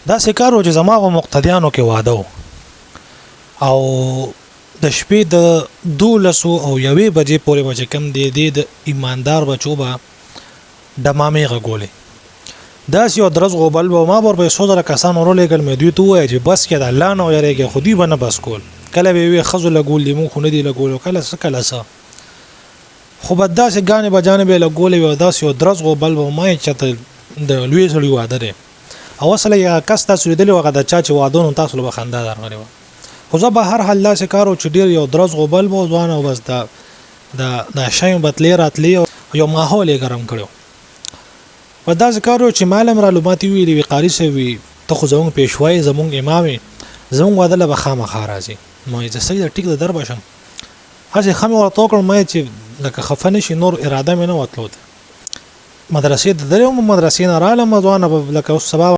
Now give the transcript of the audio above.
دا سکارو چې زما په مقتدیانو کې واده و او د شپې د 12 او 1 بجې پورې بچ کم دی د ایماندار بچو به دمامې غولې دا یو درز غوبل به ما ور په 100 کسان ورولېګل مې دوی ته وایي چې بس کې د الله نه یریږي خودي بنه بس کول کله به وي خزو لګول دي مو خو نه دی لګول کله څه خو بدا سه غانې بجانب لګولې و دا یو درز غوبل به ما چته د لوی سړي واده ده او اصله یا کس تاسو لیدلی وغه د چا چې وادونو تاسو له خندا درغلی و خو زه به هر حل لاس کارو چې ډیر یو درز غوبل بو ځوان او بس دا شایم بتلی راتلی یو ماحول یې ګرم کړو و دا ذکرو چې معلم را لوماتي وی دی قاری سي وی ته خو زمون پېښوي زمون امام زمون واده له بخامه خارازي مې چې سید ټیک د در بشم هڅه خمه ورته کړم مې چې لکه خفنه شي نور اراده مې نه وتلو مدرسې د درو مدرسې نه رااله مځوانه لکه سبا